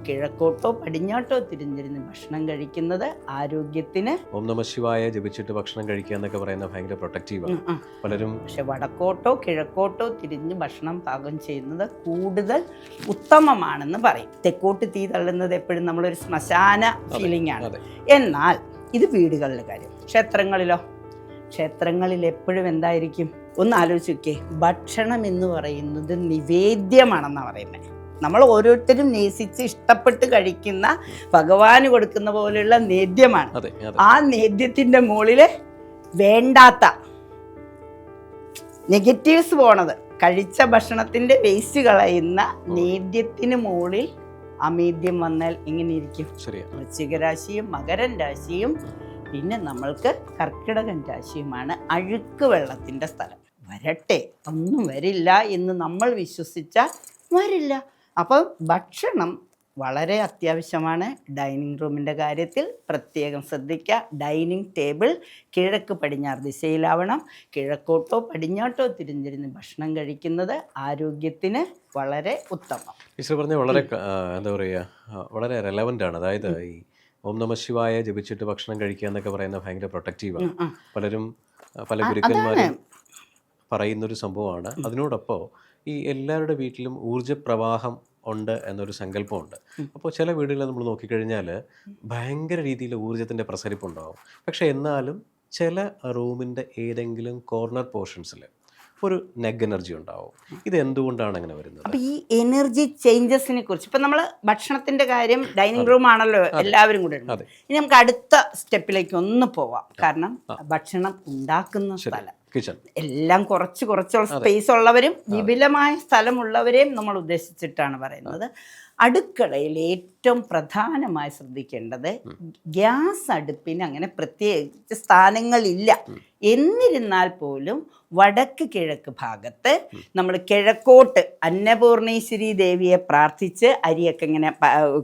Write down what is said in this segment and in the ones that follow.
കിഴക്കോട്ടോ പടിഞ്ഞാട്ടോ തിരിഞ്ഞിരുന്ന് ഭക്ഷണം കഴിക്കുന്നത് ആരോഗ്യത്തിന്. ഓം നമ ശിവായ ജപിച്ചിട്ട് ഭക്ഷണം കഴിക്കുക എന്നൊക്കെ പറയുന്നത് ഭയങ്കര പ്രൊട്ടക്റ്റീവാണ് പലരും. പക്ഷെ വടക്കോട്ടോ കിഴക്കോട്ടോ തിരിഞ്ഞ് ഭക്ഷണം പാകം ചെയ്യുന്നത് കൂടുതൽ ഉത്തമമാണെന്ന് പറയും. തെക്കോട്ട് തീ തള്ളുന്നത് എപ്പോഴും നമ്മളൊരു ശ്മശാന ഫീലിംഗ് ആണ്. എന്നാൽ ഇത് വീടുകളിലെ കാര്യം. ക്ഷേത്രങ്ങളിലോ? ക്ഷേത്രങ്ങളിൽ എപ്പോഴും എന്തായിരിക്കും? ഒന്ന് ആലോചിച്ച് നോക്കിയേ. ഭക്ഷണം എന്ന് പറയുന്നത് നിവേദ്യമാണെന്നാണ് പറയുന്നത്. നമ്മൾ ഓരോരുത്തരും നേസിച്ച് ഇഷ്ടപ്പെട്ട് കഴിക്കുന്ന ഭഗവാന് കൊടുക്കുന്ന പോലെയുള്ള നേദ്യമാണ്. ആ നേദ്യത്തിൻ്റെ മുകളിൽ വേണ്ടാത്ത നെഗറ്റീവ്സ് പോണത്, കഴിച്ച ഭക്ഷണത്തിൻ്റെ വേസ്റ്റ് കളയുന്ന നേദ്യത്തിന് മുകളിൽ അമേദ്യം വന്നാൽ എങ്ങനെയിരിക്കും? വൃശ്ചികരാശിയും മകരൻ രാശിയും പിന്നെ നമ്മൾക്ക് കർക്കിടകൻ രാശിയുമാണ് അഴുക്ക് വെള്ളത്തിൻ്റെ സ്ഥലം. വരട്ടെ, ഒന്നും വരില്ല എന്ന് നമ്മൾ വിശ്വസിച്ചാൽ വരില്ല. അപ്പം ഭക്ഷണം വളരെ അത്യാവശ്യമാണ്. ഡൈനിങ് റൂമിൻ്റെ കാര്യത്തിൽ പ്രത്യേകം ശ്രദ്ധിക്കുക. ഡൈനിങ് ടേബിൾ കിഴക്ക് പടിഞ്ഞാറ് ദിശയിലാവണം. കിഴക്കോട്ടോ പടിഞ്ഞാട്ടോ തിരിഞ്ഞിരുന്ന് ഭക്ഷണം കഴിക്കുന്നത് ആരോഗ്യത്തിന് വളരെ ഉത്തമം. ടീച്ചർ പറഞ്ഞ വളരെ എന്താ പറയുക, വളരെ റെലവൻ്റ് ആണ്. അതായത് ഈ ഓം നമ ശിവായ ജപിച്ചിട്ട് ഭക്ഷണം കഴിക്കുക എന്നൊക്കെ പറയുന്നത് ഭയങ്കര പ്രൊട്ടക്റ്റീവാണ്. പലരും പല ഗുരുക്കന്മാരും പറയുന്നൊരു സംഭവമാണ്. അതിനോടൊപ്പം ഈ എല്ലാവരുടെ വീട്ടിലും ഊർജ്ജപ്രവാഹം ഉണ്ട് എന്നൊരു സങ്കല്പമുണ്ട്. അപ്പോൾ ചില വീടുകളിൽ നമ്മൾ നോക്കിക്കഴിഞ്ഞാൽ ഭയങ്കര രീതിയിൽ ഊർജ്ജത്തിൻ്റെ പ്രസരിപ്പുണ്ടാകും. പക്ഷേ എന്നാലും ചില റൂമിൻ്റെ ഏതെങ്കിലും കോർണർ പോർഷൻസിൽ ഒരു നെഗ് എനർജി ഉണ്ടാവും. ഇത് എന്തുകൊണ്ടാണ് അങ്ങനെ വരുന്നത്? അപ്പോൾ ഈ എനർജി ചേഞ്ചസിനെ കുറിച്ച് ഇപ്പം നമ്മൾ ഭക്ഷണത്തിൻ്റെ കാര്യം, ഡൈനിങ് റൂം ആണല്ലോ എല്ലാവരും കൂടെ ഉണ്ട്. ഇനി നമുക്ക് അടുത്ത സ്റ്റെപ്പിലേക്ക് ഒന്ന് പോവാം. കാരണം ഭക്ഷണം ഉണ്ടാക്കുന്ന സ്ഥലം കിച്ചൺ എല്ലാം കുറച്ചുള്ള സ്പേസ് ഉള്ളവരും വിപുലമായ സ്ഥലമുള്ളവരെയും നമ്മൾ ഉദ്ദേശിച്ചിട്ടാണ് പറയുന്നത്. അടുക്കളയിൽ ഏറ്റവും പ്രധാനമായി ശ്രദ്ധിക്കേണ്ടത് ഗ്യാസ് അടുപ്പിന് അങ്ങനെ പ്രത്യേകിച്ച് സ്ഥാനങ്ങളില്ല. എന്നിരുന്നാൽ പോലും വടക്ക് കിഴക്ക് ഭാഗത്ത് നമ്മൾ കിഴക്കോട്ട് അന്നപൂർണേശ്വരി ദേവിയെ പ്രാർത്ഥിച്ച് അരിയൊക്കെ ഇങ്ങനെ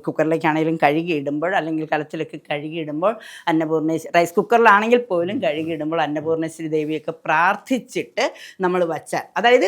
കുക്കറിലേക്കാണെങ്കിലും കഴുകിയിടുമ്പോൾ അല്ലെങ്കിൽ കലത്തിലൊക്കെ കഴുകിയിടുമ്പോൾ റൈസ് കുക്കറിലാണെങ്കിൽ പോലും കഴുകിയിടുമ്പോൾ അന്നപൂർണേശ്വരി ദേവിയൊക്കെ പ്രാർത്ഥിച്ചിട്ട് നമ്മൾ വച്ചാൽ, അതായത്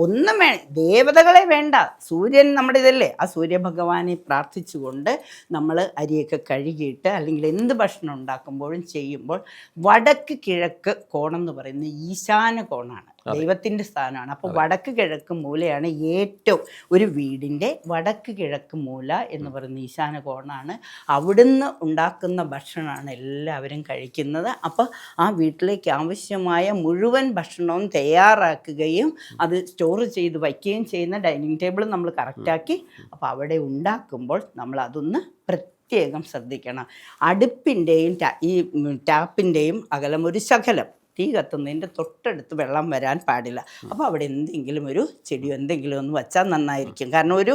ഒന്നും ദേവതകളെ വേണ്ട, സൂര്യൻ നമ്മുടെ ഇതല്ലേ, ആ സൂര്യഭഗവാനെ പ്രാർത്ഥിച്ചുകൊണ്ട് നമ്മൾ അരിയൊക്കെ കഴുകിയിട്ട് അല്ലെങ്കിൽ എന്ത് ഭക്ഷണം ഉണ്ടാക്കുമ്പോഴും ചെയ്യുമ്പോൾ വടക്ക് കിഴക്ക് കോണം എന്ന് പറയുന്നത് ഈശാന കോണാണ്, ദൈവത്തിൻ്റെ സ്ഥാനമാണ്. അപ്പോൾ വടക്ക് കിഴക്ക് മൂലയാണ് ഏറ്റവും, ഒരു വീടിൻ്റെ വടക്ക് കിഴക്ക് മൂല എന്ന് പറയുന്ന ഈശാന കോണാണ്. അവിടുന്ന് ഉണ്ടാക്കുന്ന ഭക്ഷണമാണ് എല്ലാവരും കഴിക്കുന്നത്. അപ്പോൾ ആ വീട്ടിലേക്ക് ആവശ്യമായ മുഴുവൻ ഭക്ഷണവും തയ്യാറാക്കുകയും അത് സ്റ്റോർ ചെയ്ത് വയ്ക്കുകയും ചെയ്യുന്ന ഡൈനിങ് ടേബിൾ നമ്മൾ കറക്റ്റാക്കി അപ്പോൾ അവിടെ ഉണ്ടാക്കുമ്പോൾ നമ്മൾ അതൊന്ന് പ്രത്യേകം ശ്രദ്ധിക്കണം. അടുപ്പിൻ്റെയും ഈ ടാപ്പിൻ്റെയും അകലം ഒരു ശകലം, തീ കത്തുന്നതിൻ്റെ തൊട്ടടുത്ത് വെള്ളം വരാൻ പാടില്ല. അപ്പോൾ അവിടെ എന്തെങ്കിലും ഒരു ചെടിയോ എന്തെങ്കിലും ഒന്ന് വെച്ചാൽ നന്നായിരിക്കും. കാരണം ഒരു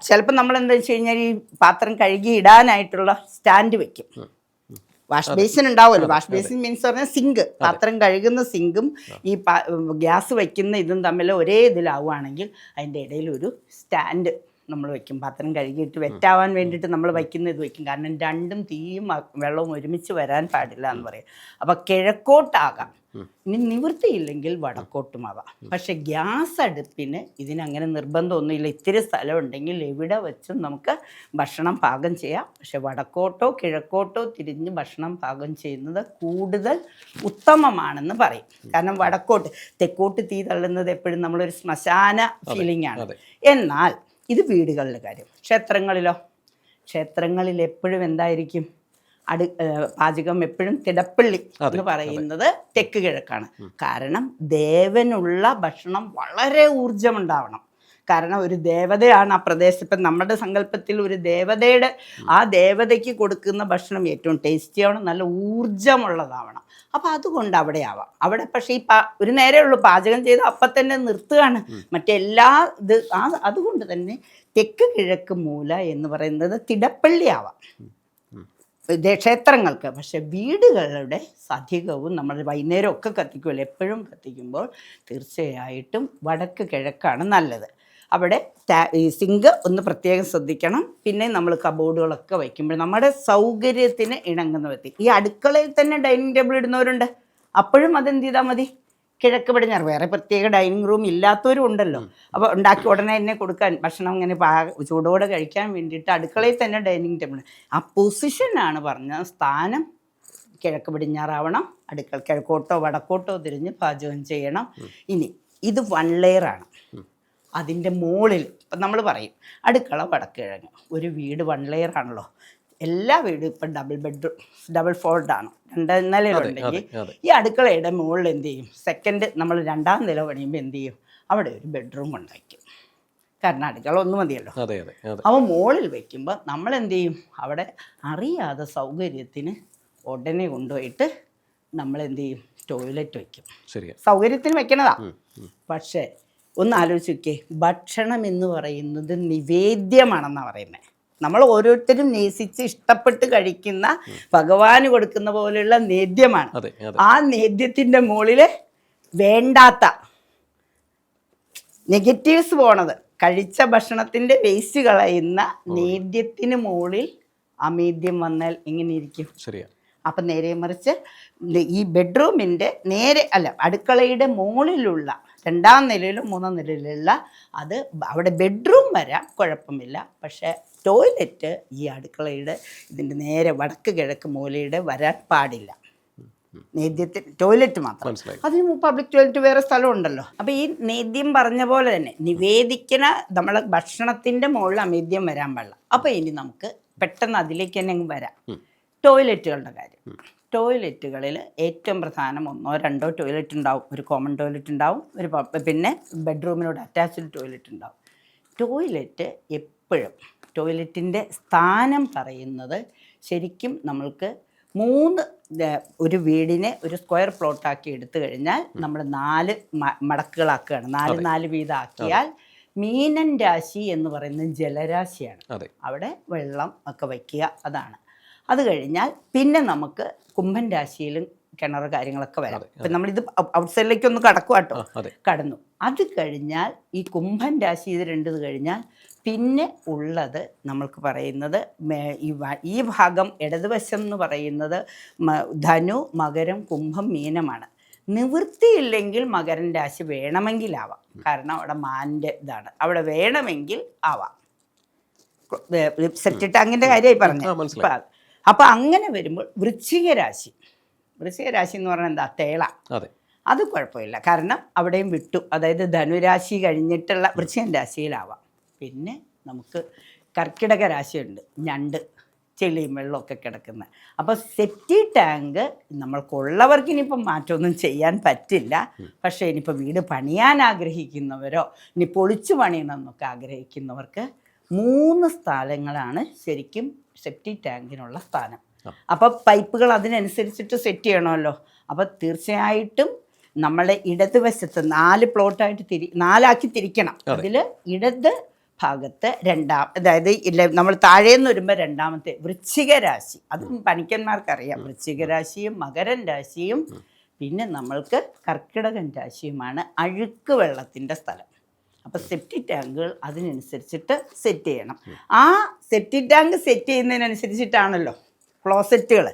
ചിലപ്പോൾ നമ്മൾ എന്താ വെച്ച് കഴിഞ്ഞാൽ ഈ പാത്രം കഴുകി ഇടാനായിട്ടുള്ള സ്റ്റാൻഡ് വെക്കും. വാഷ് ബേസിൻ ഉണ്ടാവുമല്ലോ, വാഷ് ബേസിൻ മീൻസ് പറഞ്ഞാൽ സിങ്ക്, പാത്രം കഴുകുന്ന സിങ്കും ഈ ഗ്യാസ് വയ്ക്കുന്ന ഇതും തമ്മിൽ ഒരേ ഇതിലാവുകയാണെങ്കിൽ അതിൻ്റെ ഇടയിൽ ഒരു സ്റ്റാൻഡ് നമ്മൾ വയ്ക്കും. പാത്രം കഴുകിയിട്ട് വെറ്റാവാൻ വേണ്ടിയിട്ട് നമ്മൾ വയ്ക്കുന്ന ഇത് വയ്ക്കും. കാരണം രണ്ടും തീയും വെള്ളവും ഒരുമിച്ച് വരാൻ പാടില്ല എന്ന് പറയും. അപ്പോൾ കിഴക്കോട്ടാകാം, ഇനി നിവൃത്തിയില്ലെങ്കിൽ വടക്കോട്ടുമാവാം. പക്ഷെ ഗ്യാസ് അടുപ്പിന് ഇതിനങ്ങനെ നിർബന്ധമൊന്നുമില്ല. ഇത്തിരി സ്ഥലം ഉണ്ടെങ്കിൽ എവിടെ വെച്ചും നമുക്ക് ഭക്ഷണം പാകം ചെയ്യാം. പക്ഷെ വടക്കോട്ടോ കിഴക്കോട്ടോ തിരിഞ്ഞ് ഭക്ഷണം പാകം ചെയ്യുന്നത് കൂടുതൽ ഉത്തമമാണെന്ന് പറയും. കാരണം വടക്കോട്ട് തെക്കോട്ട് തീ തള്ളുന്നത് എപ്പോഴും നമ്മളൊരു ശ്മശാന ഫീലിംഗ് ആണ്. എന്നാൽ ഇത് വീടുകളിലെ കാര്യം. ക്ഷേത്രങ്ങളിലോ? ക്ഷേത്രങ്ങളിൽ എപ്പോഴും എന്തായിരിക്കും? പാചകം എപ്പോഴും തിടപ്പള്ളി എന്ന് പറയുന്നത് തെക്ക് കിഴക്കാണ്. കാരണം ദേവനുള്ള ഭക്ഷണം വളരെ ഊർജമുണ്ടാവണം. കാരണം ഒരു ദേവതയാണ് ആ പ്രദേശം. ഇപ്പം നമ്മുടെ സങ്കല്പത്തിൽ ഒരു ദേവതയുടെ, ആ ദേവതയ്ക്ക് കൊടുക്കുന്ന ഭക്ഷണം ഏറ്റവും ടേസ്റ്റി ആവണം, നല്ല ഊർജമുള്ളതാവണം. അപ്പോൾ അതുകൊണ്ട് അവിടെ ആവാം. അവിടെ പക്ഷേ ഈ ഒരു നേരേ ഉള്ളൂ, പാചകം ചെയ്ത് അപ്പം തന്നെ നിർത്തുകയാണ്. മറ്റെല്ലാ അതുകൊണ്ട് തന്നെ തെക്ക് കിഴക്ക് മൂല എന്ന് പറയുന്നത് തിടപ്പള്ളി ആവാം ക്ഷേത്രങ്ങൾക്ക്. പക്ഷെ വീടുകളുടെ അധികവും നമ്മൾ വൈകുന്നേരമൊക്കെ കത്തിക്കുമല്ലോ, എപ്പോഴും കത്തിക്കുമ്പോൾ തീർച്ചയായിട്ടും വടക്ക് കിഴക്കാണ് നല്ലത്. അവിടെ ഈ സിങ്ക് ഒന്ന് പ്രത്യേകം ശ്രദ്ധിക്കണം. പിന്നെ നമ്മൾ കബോർഡുകളൊക്കെ വയ്ക്കുമ്പോൾ നമ്മുടെ സൗകര്യത്തിന് ഇണങ്ങുന്ന വ്യക്തി. ഈ അടുക്കളയിൽ തന്നെ ഡൈനിങ് ടേബിൾ ഇടുന്നവരുണ്ട്. അപ്പോഴും അതെന്ത് ചെയ്താൽ മതി? കിഴക്ക് പടിഞ്ഞാറ്, വേറെ പ്രത്യേക ഡൈനിങ് റൂം ഇല്ലാത്തവരും ഉണ്ടല്ലോ. അപ്പോൾ ഉണ്ടാക്കി ഉടനെ തന്നെ കൊടുക്കാൻ, ഭക്ഷണം ഇങ്ങനെ ചൂടോടെ കഴിക്കാൻ വേണ്ടിയിട്ട് അടുക്കളയിൽ തന്നെ ഡൈനിങ് ടേബിൾ. ആ പൊസിഷനാണ് പറഞ്ഞ സ്ഥാനം കിഴക്ക് പടിഞ്ഞാറാവണം. അടുക്കള കിഴക്കോട്ടോ വടക്കോട്ടോ തിരിഞ്ഞ് പാചകം ചെയ്യണം. ഇനി ഇത് 1 ലെയറാണ്. അതിൻ്റെ മുകളിൽ ഇപ്പം നമ്മൾ പറയും അടുക്കള വടക്ക് കിഴങ്ങ്. ഒരു വീട് 1 ലെയറാണല്ലോ. എല്ലാ വീടും ഇപ്പം ഡബിൾ ഫോൾഡാണ്. 2 നിലയിലുണ്ടെങ്കിൽ ഈ അടുക്കളയുടെ മുകളിൽ എന്ത് ചെയ്യും, സെക്കൻഡ് നമ്മൾ 2ാം നില പണിയുമ്പോൾ എന്ത് ചെയ്യും, അവിടെ ഒരു ബെഡ്റൂം ഉണ്ടാക്കും. കാരണം അടുക്കള ഒന്ന് മതിയല്ലോ. അപ്പോൾ മുകളിൽ വയ്ക്കുമ്പോൾ നമ്മൾ എന്ത് ചെയ്യും, അവിടെ അറിയാതെ സൗകര്യത്തിന് ഉടനെ കൊണ്ടുപോയിട്ട് നമ്മൾ എന്ത് ചെയ്യും, ടോയ്ലറ്റ് വയ്ക്കും. സൗകര്യത്തിന് വെക്കണതാ. പക്ഷേ ഒന്ന് ആലോചിച്ച് നോക്കിയേ, ഭക്ഷണം എന്ന് പറയുന്നത് നിവേദ്യമാണെന്നാണ് പറയുന്നത്. നമ്മൾ ഓരോരുത്തരും നേസിച്ച് ഇഷ്ടപ്പെട്ട് കഴിക്കുന്ന, ഭഗവാന് കൊടുക്കുന്ന പോലെയുള്ള നേദ്യമാണ്. ആ നേദ്യത്തിൻ്റെ മുകളിൽ വേണ്ടാത്ത നെഗറ്റീവ്സ് പോണത്, കഴിച്ച ഭക്ഷണത്തിൻ്റെ വേസ്റ്റ് കളയുന്ന നേദ്യത്തിന് മുകളിൽ അമേദ്യം വന്നാൽ എങ്ങനെ ഇരിക്കും? ശരിയാ. അപ്പം നേരെ മറിച്ച് ഈ ബെഡ്റൂമിൻ്റെ നേരെ അല്ല, അടുക്കളയുടെ മുകളിലുള്ള 2ാം നിലയിലും 3ാം നിലയിലുള്ള അത് അവിടെ ബെഡ്റൂം വരാം, കുഴപ്പമില്ല. പക്ഷേ ടോയ്ലറ്റ് ഈ അടുക്കളയുടെ ഇതിൻ്റെ നേരെ വടക്ക് കിഴക്ക് മൂലയുടെ വരാൻ പാടില്ല. നേദ്യത്തിന് ടോയ്ലറ്റ് മാത്രം. അതിന് പബ്ലിക് ടോയ്ലറ്റ് വേറെ സ്ഥലമുണ്ടല്ലോ. അപ്പോൾ ഈ നേദ്യം പറഞ്ഞ പോലെ തന്നെ നിവേദിക്കണ നമ്മളെ ഭക്ഷണത്തിൻ്റെ മുകളിൽ അമേദ്യം വരാൻ പാടില്ല. അപ്പോൾ ഇനി നമുക്ക് പെട്ടെന്ന് അതിലേക്ക് തന്നെ വരാം. ടോയ്ലറ്റുകളുടെ കാര്യം. ടോയ്ലറ്റുകളിൽ ഏറ്റവും പ്രധാനം 1 or 2 ടോയ്ലറ്റ് ഉണ്ടാവും. ഒരു കോമൺ ടോയ്ലറ്റ് ഉണ്ടാവും, പിന്നെ ബെഡ്റൂമിനോട് അറ്റാച്ച്ഡ് ടോയ്ലറ്റ് ഉണ്ടാവും. ടോയ്ലറ്റ് എപ്പോഴും ടോയ്ലറ്റിൻ്റെ സ്ഥാനം പറയുന്നത് ശരിക്കും നമ്മൾക്ക് 3 ഒരു വീടിനെ ഒരു സ്ക്വയർ പ്ലോട്ടാക്കി എടുത്തു കഴിഞ്ഞാൽ നമ്മൾ 4 മടക്കുകളാക്കുകയാണ്. 4 വീതം ആക്കിയാൽ മീനൻ രാശി എന്ന് പറയുന്നത് ജലരാശിയാണ്. അവിടെ വെള്ളം ഒക്കെ വയ്ക്കുക, അതാണ്. അത് കഴിഞ്ഞാൽ പിന്നെ നമുക്ക് കുംഭൻ രാശിയിലും കിണർ കാര്യങ്ങളൊക്കെ വരാം. ഇപ്പം നമ്മളിത് ഔട്ട്സൈഡിലേക്കൊന്ന് കടക്കും കേട്ടോ, കടന്നു. അത് കഴിഞ്ഞാൽ ഈ കുംഭൻ രാശി ഇത് 2 കഴിഞ്ഞാൽ പിന്നെ ഉള്ളത് നമ്മൾക്ക് പറയുന്നത് ഈ ഭാഗം ഇടതുവശം എന്ന് പറയുന്നത് ധനു, മകരം, കുംഭം, മീനമാണ്. നിവൃത്തിയില്ലെങ്കിൽ മകരൻ രാശി വേണമെങ്കിലാവാം. കാരണം അവിടെ മാൻ്റെ ഇതാണ്, അവിടെ വേണമെങ്കിൽ ആവാം. സെപ്റ്റി ടാങ്കിൻ്റെ കാര്യമായി പറഞ്ഞു. അപ്പം അങ്ങനെ വരുമ്പോൾ വൃശ്ചിക രാശി എന്ന് പറഞ്ഞാൽ എന്താ, തേള. അത് കുഴപ്പമില്ല, കാരണം അവിടെയും വിട്ടു. അതായത് ധനുരാശി കഴിഞ്ഞിട്ടുള്ള വൃശ്ചിക രാശിയിലാവാം. പിന്നെ നമുക്ക് കർക്കിടക രാശിയുണ്ട്, ഞണ്ട്, ചെളിയും വെള്ളമൊക്കെ കിടക്കുന്നത്. അപ്പോൾ സെപ്റ്റി ടാങ്ക് നമ്മൾക്കുള്ളവർക്ക് ഇനിയിപ്പം മാറ്റമൊന്നും ചെയ്യാൻ പറ്റില്ല. പക്ഷേ ഇനിയിപ്പോൾ വീട് പണിയാൻ ആഗ്രഹിക്കുന്നവരോ ഇനി പൊളിച്ചു പണിയണമെന്നൊക്കെ ആഗ്രഹിക്കുന്നവർക്ക് 3 സ്ഥലങ്ങളാണ് ശരിക്കും സെപ്റ്റി ടാങ്കിനുള്ള സ്ഥാനം. അപ്പോൾ പൈപ്പുകൾ അതിനനുസരിച്ചിട്ട് സെറ്റ് ചെയ്യണമല്ലോ. അപ്പോൾ തീർച്ചയായിട്ടും നമ്മളെ ഇടതുവശത്ത് 4 പ്ലോട്ടായിട്ട് 4 തിരിക്കണം. അതിൽ ഇടത് ഭാഗത്ത് അതായത് നമ്മൾ താഴേന്ന് വരുമ്പോൾ 2ാമത്തെ വൃശ്ചിക രാശി. അതും പണിക്കന്മാർക്കറിയാം. വൃശ്ചിക രാശിയും മകരൻ രാശിയും പിന്നെ നമ്മൾക്ക് കർക്കിടകൻ രാശിയുമാണ് അഴുക്ക് വെള്ളത്തിൻ്റെ സ്ഥലം. അപ്പോൾ സെപ്റ്റി ടാങ്കുകൾ അതിനനുസരിച്ചിട്ട് സെറ്റ് ചെയ്യണം. ആ സെപ്റ്റി ടാങ്ക് സെറ്റ് ചെയ്യുന്നതിനനുസരിച്ചിട്ടാണല്ലോ ക്ലോസറ്റുകൾ.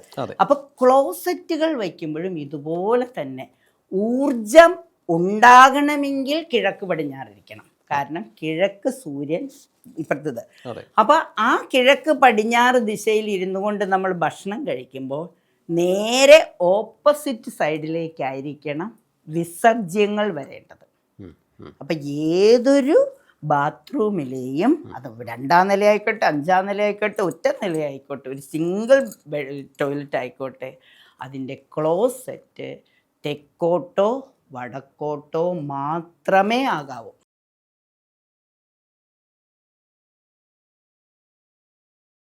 അപ്പോൾ ക്ലോസറ്റുകൾ വയ്ക്കുമ്പോഴും ഇതുപോലെ തന്നെ ഊർജം ഉണ്ടാകണമെങ്കിൽ കിഴക്ക് പടിഞ്ഞാറിരിക്കണം. കാരണം കിഴക്ക് സൂര്യൻ ഇപ്പുറത്തത്. അപ്പോൾ ആ കിഴക്ക് പടിഞ്ഞാറ് ദിശയിൽ ഇരുന്നു കൊണ്ട് നമ്മൾ ഭക്ഷണം കഴിക്കുമ്പോൾ നേരെ ഓപ്പോസിറ്റ് സൈഡിലേക്കായിരിക്കണം വിസർജ്യങ്ങൾ വരേണ്ടത്. അപ്പം ഏതൊരു ബാത്റൂമിലെയും അത് 2ാം നിലയായിക്കോട്ടെ, 5ാം നിലയായിക്കോട്ടെ, ഒറ്റ നിലയായിക്കോട്ടെ, ഒരു സിംഗിൾ ടോയ്ലറ്റ് ആയിക്കോട്ടെ, അതിൻ്റെ ക്ലോസറ്റ് തെക്കോട്ടോ വടക്കോട്ടോ മാത്രമേ ആകാവൂ.